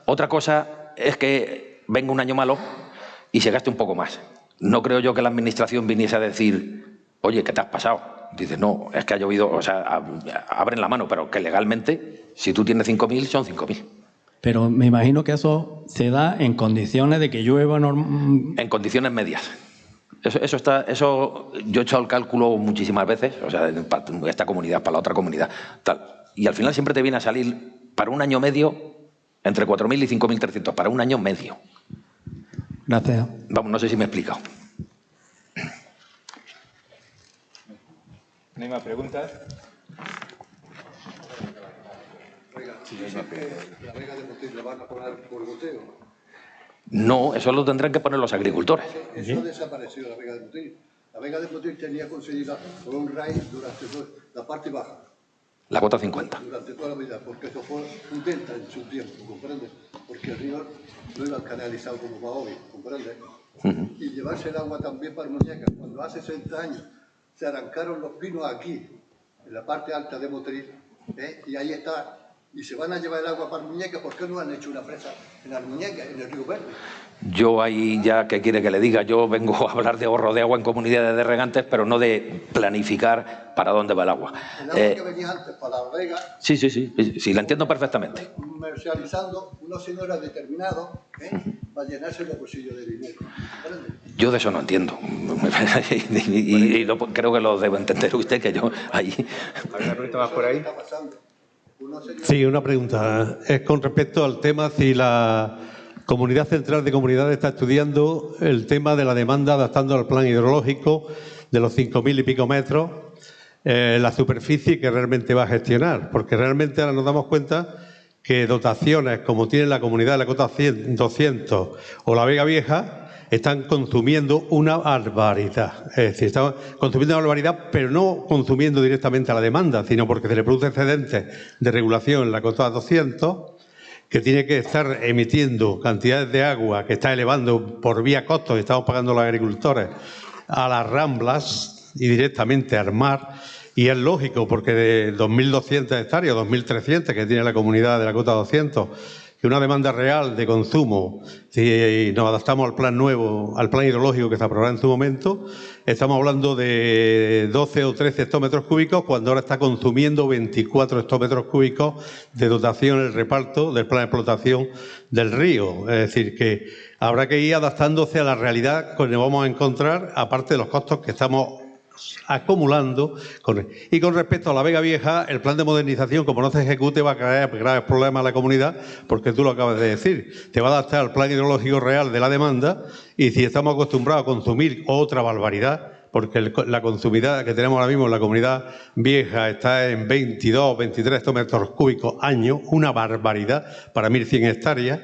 Otra cosa es que venga un año malo y se gaste un poco más. No creo yo que la administración viniese a decir, oye, ¿qué te has pasado? Dices, no, es que ha llovido, o sea, abren la mano, pero que legalmente, si tú tienes 5.000, son 5.000. Pero me imagino que eso se da en condiciones de que llueva en condiciones medias. Eso yo he hecho el cálculo muchísimas veces, o sea, para esta comunidad, para la otra comunidad, tal. Y al final siempre te viene a salir para un año medio entre 4.000 y 5.300, para un año medio. Gracias. Vamos, no sé si me he explicado. ¿No hay más preguntas? ¿La vega de Motil la van a poner por goteo? No, eso lo tendrán que poner los agricultores. Eso desapareció, la vega de Motil. La vega de Motil tenía concedida por un RAI durante la parte baja. La cota 50. Durante toda la vida, porque eso fue un delta en su tiempo, ¿comprendes? Porque el río no iba canalizado como va hoy, ¿comprendes? Y llevarse el agua también para Muñecas. Cuando hace 60 años se arrancaron los pinos aquí, en la parte alta de Motril, y ahí está. Y se van a llevar el agua para Muñecas, ¿por qué no han hecho una presa en las Muñecas, en el Río Verde? Yo ahí ya, ¿qué quiere que le diga? Yo vengo a hablar de ahorro de agua en comunidades de regantes, pero no de planificar para dónde va el agua. El agua que venía antes para la vega... Sí, la entiendo perfectamente. Comercializando unos señores determinados para llenarse los bolsillos de dinero. ¿Comprende? Yo de eso no entiendo. y creo que lo debe entender usted, que yo ahí... ¿Alguna pregunta más por ahí? ¿Qué está pasando? Sí, una pregunta. Es con respecto al tema si la Comunidad Central de Comunidades está estudiando el tema de la demanda adaptando al plan hidrológico de los 5.000 y pico metros, la superficie que realmente va a gestionar, porque realmente ahora nos damos cuenta que dotaciones como tiene la comunidad de la cota 200 o la Vega Vieja están consumiendo una barbaridad. Es decir, están consumiendo una barbaridad, pero no consumiendo directamente a la demanda, sino porque se le produce excedentes de regulación en la cota 200, que tiene que estar emitiendo cantidades de agua que está elevando por vía costos, que estamos pagando los agricultores, a las ramblas y directamente al mar. Y es lógico, porque de 2.200 hectáreas, 2.300 que tiene la comunidad de la cota 200, que una demanda real de consumo, si nos adaptamos al plan nuevo, al plan hidrológico que se aprobará en su momento, estamos hablando de 12 o 13 hectómetros cúbicos, cuando ahora está consumiendo 24 hectómetros cúbicos de dotación en el reparto del plan de explotación del río. Es decir, que habrá que ir adaptándose a la realidad que nos vamos a encontrar, aparte de los costos que estamos acumulando. Y con respecto a la Vega Vieja, el plan de modernización, como no se ejecute, va a crear graves problemas a la comunidad, porque tú lo acabas de decir. Te va a adaptar al plan hidrológico real de la demanda, y si estamos acostumbrados a consumir otra barbaridad, porque la consumidad que tenemos ahora mismo en la comunidad vieja está en 22, 23 hectómetros cúbicos año, una barbaridad para 1.100 hectáreas,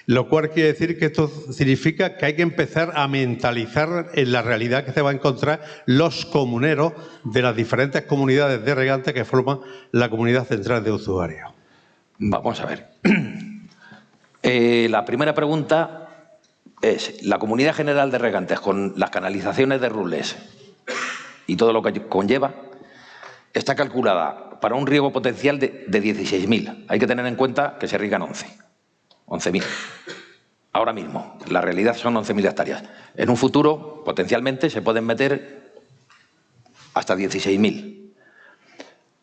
lo cual quiere decir que esto significa que hay que empezar a mentalizar en la realidad que se va a encontrar los comuneros de las diferentes comunidades de regantes que forman la comunidad central de usuarios. Vamos a ver. La primera pregunta es, la Comunidad General de Regantes, con las canalizaciones de Rules y todo lo que conlleva, está calculada para un riego potencial de 16.000. Hay que tener en cuenta que se riegan 11.000. Ahora mismo, la realidad son 11.000 hectáreas. En un futuro, potencialmente, se pueden meter hasta 16.000.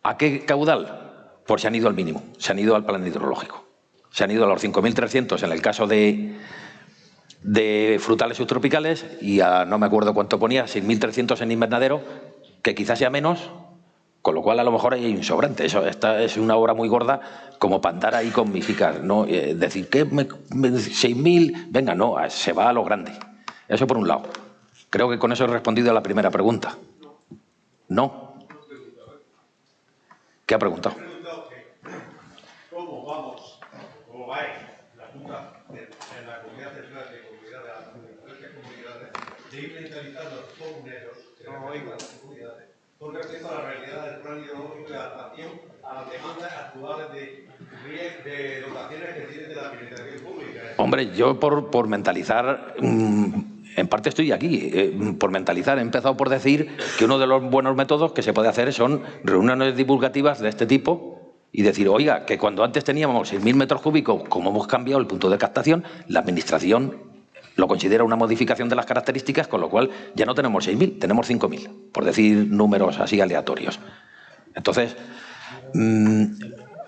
¿A qué caudal? Pues se han ido al mínimo, se han ido al plan hidrológico. Se han ido a los 5.300 en el caso de frutales subtropicales y a, no me acuerdo cuánto ponía, 6.300 en invernadero, que quizás sea menos, con lo cual a lo mejor hay un sobrante. Esta es una obra muy gorda como para andar ahí con misificas, ¿no? Decir que 6.000, venga, no, se va a lo grande. Eso por un lado. Creo que con eso he respondido a la primera pregunta. ¿No? ¿Qué ha preguntado? ¿Cómo vamos, cómo va la Junta en la comunidad central de comunidades, las comunidades, de ir mentalizando a los comuneros, que no oigan las comunidades, con respecto a la realidad del plan hidrológico y adaptación a las demandas actuales de dotaciones que tienen de la administración pública? Hombre, yo por mentalizar, en parte estoy aquí, por mentalizar. He empezado por decir que uno de los buenos métodos que se puede hacer son reuniones divulgativas de este tipo y decir, oiga, que cuando antes teníamos 6.000 metros cúbicos, como hemos cambiado el punto de captación, la administración lo considera una modificación de las características, con lo cual ya no tenemos 6.000, tenemos 5.000, por decir números así aleatorios. Entonces,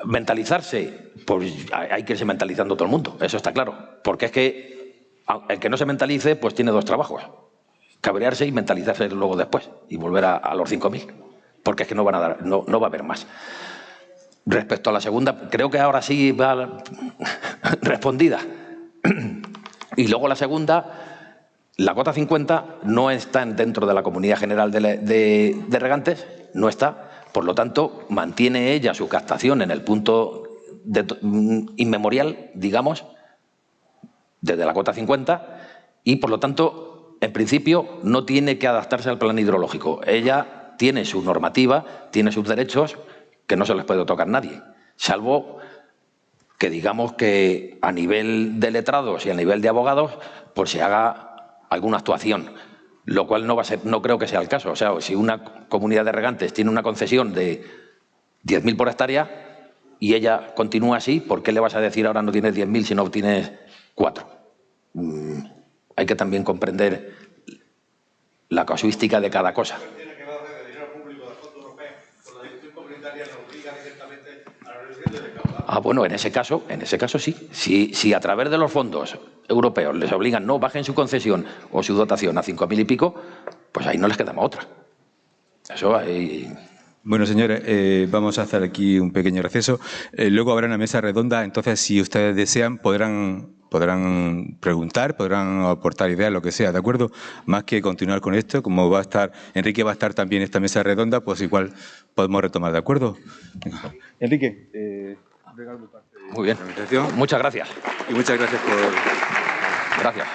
mentalizarse, pues hay que irse mentalizando todo el mundo, eso está claro, porque es que el que no se mentalice, pues tiene dos trabajos, cabrearse y mentalizarse luego después, y volver a los 5.000, porque es que no van a dar, no va a haber más. Respecto a la segunda, creo que ahora sí va respondida. Y luego la segunda, la cota 50 no está dentro de la Comunidad General de Regantes, no está, por lo tanto, mantiene ella su captación en el punto inmemorial, digamos, desde la cota 50, y por lo tanto, en principio, no tiene que adaptarse al plan hidrológico. Ella tiene su normativa, tiene sus derechos, que no se les puede tocar a nadie, salvo que digamos que a nivel de letrados y a nivel de abogados pues se haga alguna actuación, lo cual no creo que sea el caso. O sea, si una comunidad de regantes tiene una concesión de 10.000 por hectárea y ella continúa así, ¿por qué le vas a decir ahora no tienes 10.000 si no tienes 4? Hay que también comprender la casuística de cada cosa. Ah, bueno, en ese caso sí. Si a través de los fondos europeos les obligan, no, bajen su concesión o su dotación a 5.000 y pico, pues ahí no les queda más otra. Eso ahí... Bueno, señores, vamos a hacer aquí un pequeño receso. Luego habrá una mesa redonda, entonces si ustedes desean podrán preguntar, podrán aportar ideas, lo que sea, ¿de acuerdo? Más que continuar con esto, como va a estar, Enrique va a estar también en esta mesa redonda, pues igual podemos retomar, ¿de acuerdo? Enrique, muy bien. Muchas gracias. Y muchas gracias por... Gracias.